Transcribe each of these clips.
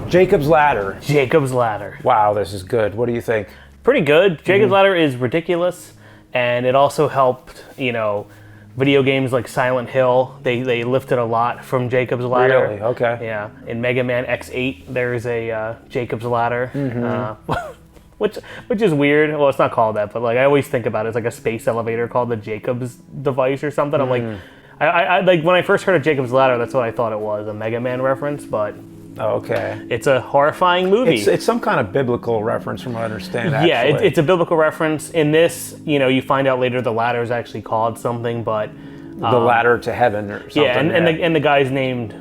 Jacob's Ladder. Jacob's Ladder. Wow, this is good. What do you think? Pretty good. Jacob's Ladder is ridiculous, and it also helped, video games like Silent Hill. They lifted a lot from Jacob's Ladder. Really? Okay. Yeah. In Mega Man X8, there's a Jacob's Ladder, which is weird. Well, it's not called that, but like I always think about it as like a space elevator called the Jacob's device or something. I'm like, I like when I first heard of Jacob's Ladder, that's what I thought it was, a Mega Man reference, but. Oh, okay. It's a horrifying movie. It's some kind of biblical reference from what I understand, actually. Yeah, it's a biblical reference. In this, you find out later the ladder is actually called something, but... the ladder to heaven or something. Yeah, and the guy's named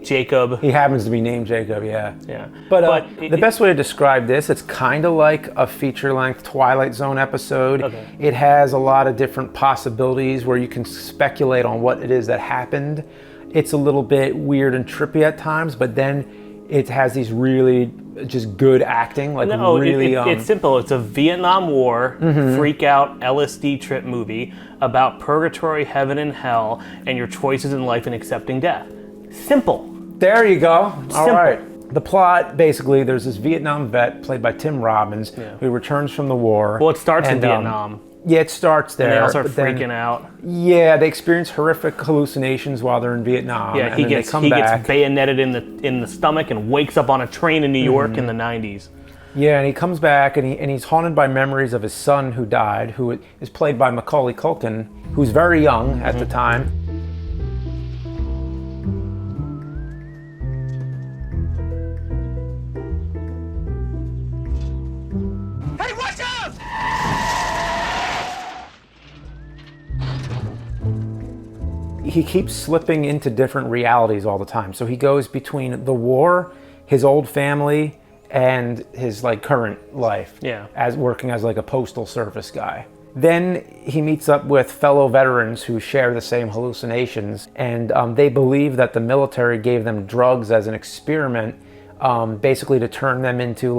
Jacob. He happens to be named Jacob, yeah. Yeah. But the best way to describe this, it's kind of like a feature-length Twilight Zone episode. Okay. It has a lot of different possibilities where you can speculate on what it is that happened. It's a little bit weird and trippy at times, but then it has these really just good acting. It's simple. It's a Vietnam War freak out LSD trip movie about purgatory, heaven, and hell, and your choices in life and accepting death. Simple. There you go. All right. The plot, basically, there's this Vietnam vet played by Tim Robbins who returns from the war. Well, it starts in Vietnam. Yeah, it starts there. And they all start freaking out. Yeah, they experience horrific hallucinations while they're in Vietnam. Yeah, he gets bayoneted in the stomach and wakes up on a train in New York in the 90s. Yeah, and he comes back and he's haunted by memories of his son who died, who is played by Macaulay Culkin, who's very young at the time. He keeps slipping into different realities all the time. So he goes between the war, his old family, and his current life. Yeah. As working as a postal service guy. Then he meets up with fellow veterans who share the same hallucinations, and they believe that the military gave them drugs as an experiment, basically to turn them into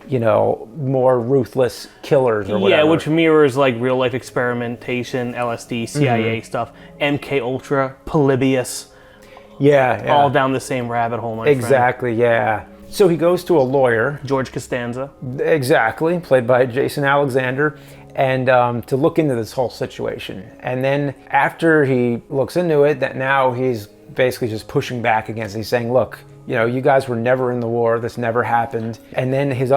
more ruthless killers or whatever. Yeah, which mirrors real life experimentation, LSD, CIA stuff, MK Ultra, Polybius. Yeah. All down the same rabbit hole, my friend. Exactly, yeah. So he goes to a lawyer. George Costanza. Exactly, played by Jason Alexander, and to look into this whole situation. And then after he looks into it, that now he's basically just pushing back against it. He's saying, look, you guys were never in the war. This never happened. And then his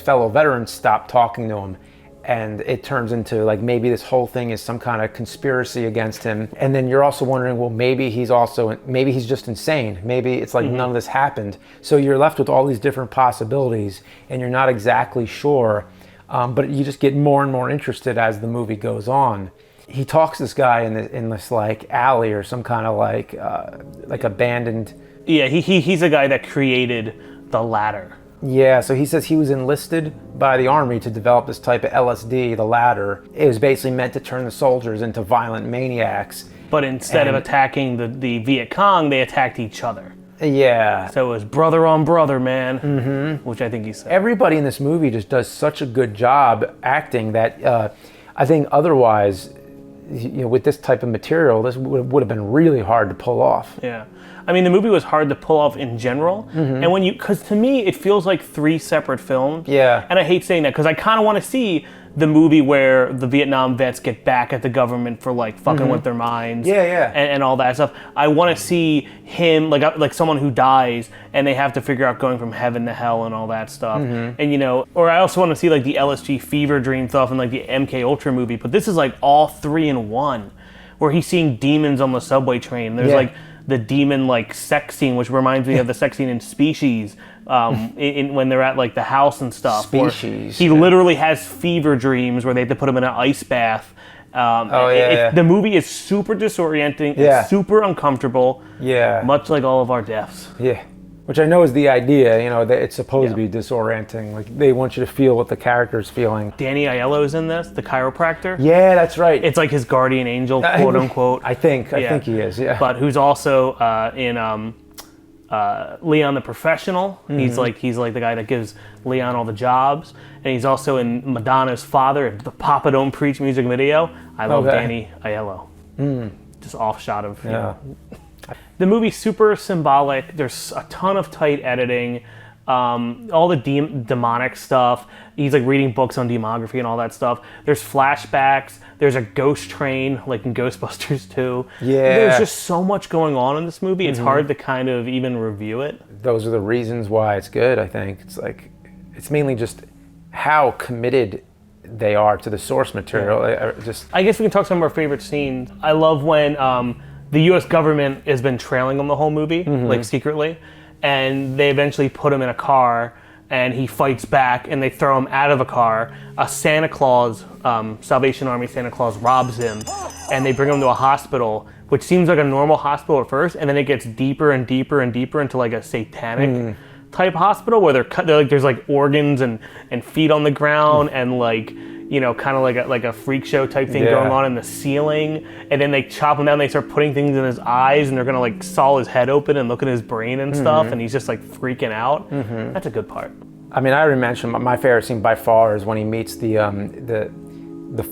fellow veterans stop talking to him. And it turns into maybe this whole thing is some kind of conspiracy against him. And then you're also wondering, well, maybe he's just insane. Maybe it's none of this happened. So you're left with all these different possibilities and you're not exactly sure. But you just get more and more interested as the movie goes on. He talks to this guy in this alley or some kind of abandoned. Yeah, he's a guy that created the ladder. Yeah, so he says he was enlisted by the army to develop this type of LSD, the ladder. It was basically meant to turn the soldiers into violent maniacs. But instead of attacking the Viet Cong, they attacked each other. Yeah. So it was brother on brother, man, which I think he said. Everybody in this movie just does such a good job acting that I think otherwise, with this type of material, this would have been really hard to pull off. Yeah. I mean, the movie was hard to pull off in general. And because to me, it feels like 3 separate films. Yeah. And I hate saying that because I kind of want to see the movie where the Vietnam vets get back at the government for fucking with their minds. Yeah. And all that stuff. I want to see him, like someone who dies and they have to figure out going from heaven to hell and all that stuff. And, or I also want to see the LSG fever dream stuff and the MK Ultra movie. But this is all 3 in 1 where he's seeing demons on the subway train. There's the demon sex scene, which reminds me of the sex scene in Species, when they're at the house and stuff. Species. He literally has fever dreams where they have to put him in an ice bath. The movie is super disorienting. It's super uncomfortable. Yeah. Much like all of our deaths. Yeah. Which I know is the idea, that it's supposed to be disorienting. They want you to feel what the character's feeling. Danny Aiello's in this, the chiropractor. Yeah, that's right. It's his guardian angel, quote unquote. I think he is, yeah. But who's also in Leon the Professional. He's the guy that gives Leon all the jobs. And he's also in Madonna's Father, the Papa Don't Preach music video. I love Danny Aiello. Just off shot of, The movie's super symbolic. There's a ton of tight editing. All the demonic stuff. He's like reading books on demography and all that stuff. There's flashbacks. There's a ghost train, like in Ghostbusters 2. Yeah. There's just so much going on in this movie. It's hard to kind of even review it. Those are the reasons why it's good, I think. It's like, it's mainly just how committed they are to the source material. I guess we can talk some of our favorite scenes. I love when the U.S. government has been trailing him the whole movie, like secretly, and they eventually put him in a car, and he fights back, and they throw him out of a car. A Santa Claus, Salvation Army Santa Claus, robs him, and they bring him to a hospital, which seems like a normal hospital at first, and then it gets deeper and deeper and deeper into like a satanic type hospital where they're like there's like organs and feet on the ground and like, you know, kind of like a freak show type thing going on in the ceiling, and then they chop him down, they start putting things in his eyes, and they're gonna like saw his head open and look at his brain and stuff, and he's just like freaking out. That's a good part. I mean, I already mentioned my favorite scene by far is when he meets the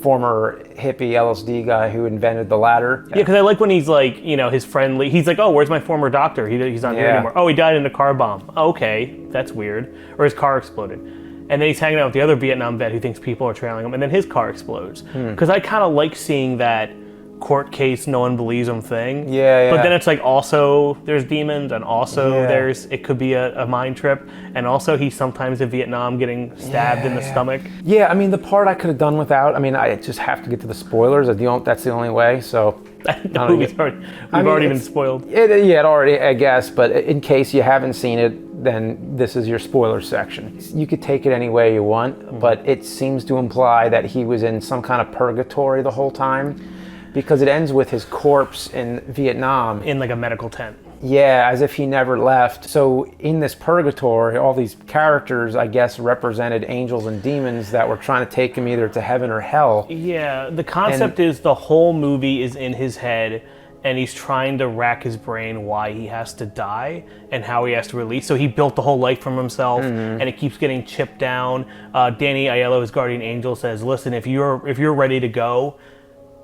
former hippie LSD guy who invented the ladder. Yeah, because I like when he's like, you know, his friend, he's like, oh, where's my former doctor? He's not here anymore. Oh, he died in a car bomb. Okay, that's weird. Or his car exploded. And then he's hanging out with the other Vietnam vet who thinks people are trailing him, and then his car explodes. Because I kind of like seeing that court case, no one believes him thing. But then it's like also there's demons, and also it could be a mind trip, and also he's sometimes in Vietnam getting stabbed in the stomach. Yeah, I mean, the part I could have done without, I mean, I just have to get to the spoilers. That's the only way, so. We've already been spoiled. It already, I guess, but in case you haven't seen it, then this is your spoiler section. You could take it any way you want, but it seems to imply that he was in some kind of purgatory the whole time, because it ends with his corpse in Vietnam. In like a medical tent. Yeah, as if he never left. So in this purgatory, all these characters, I guess, represented angels and demons that were trying to take him either to heaven or hell. Yeah, the concept is the whole movie is in his head, and he's trying to rack his brain why he has to die and how he has to release. So he built the whole life from himself, and it keeps getting chipped down. Danny Aiello, his guardian angel, says, listen, if you're ready to go,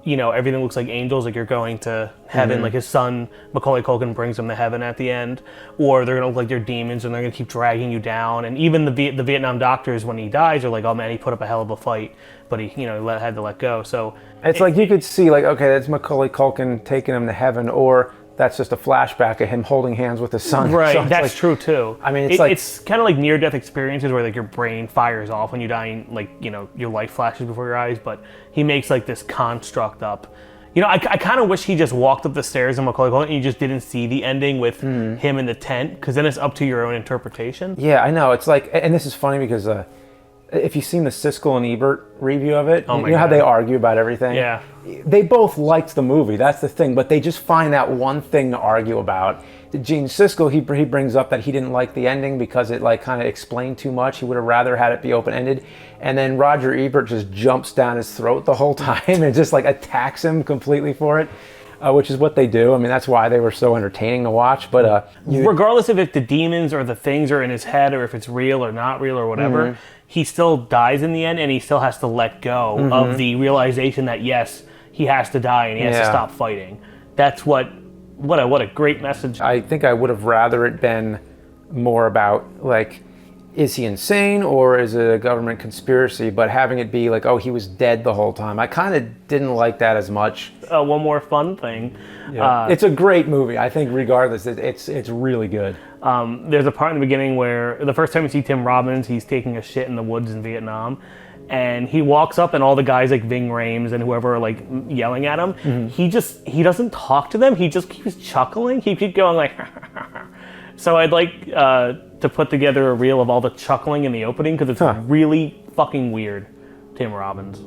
you know, everything looks like angels, like you're going to heaven, like his son, Macaulay Culkin, brings him to heaven at the end, or they're going to look like they're demons and they're going to keep dragging you down. And even the Vietnam doctors, when he dies, are like, oh man, he put up a hell of a fight, but he had to let go. So it's like you could see, like, okay, that's Macaulay Culkin taking him to heaven, or that's just a flashback of him holding hands with his son. Right, so that's like, true too. I mean, it's kind of like near-death experiences where like your brain fires off when you die, and like, you know, your life flashes before your eyes, but he makes like this construct up. You know, I kind of wish he just walked up the stairs in Macaulay Culkin and you just didn't see the ending with him in the tent, because then it's up to your own interpretation. Yeah, I know. It's like, and this is funny because if you've seen the Siskel and Ebert review of it, you know how they argue about everything? Yeah. They both liked the movie, that's the thing, but they just find that one thing to argue about. Gene Siskel, he brings up that he didn't like the ending because it like kind of explained too much. He would have rather had it be open-ended. And then Roger Ebert just jumps down his throat the whole time and just like attacks him completely for it, which is what they do. I mean, that's why they were so entertaining to watch. But regardless of if the demons or the things are in his head or if it's real or not real or whatever, he still dies in the end, and he still has to let go of the realization that yes, he has to die and he has to stop fighting. That's what a great message. I think I would have rather it been more about like, is he insane or is it a government conspiracy? But having it be like, oh, he was dead the whole time, I kind of didn't like that as much. One more fun thing. Yeah. It's a great movie. I think regardless, it's really good. There's a part in the beginning where the first time you see Tim Robbins, he's taking a shit in the woods in Vietnam. And he walks up and all the guys like Ving Rhames and whoever are like yelling at him. He doesn't talk to them. He just keeps chuckling. He keeps going like, so I'd like to put together a reel of all the chuckling in the opening because it's really fucking weird. Tim Robbins.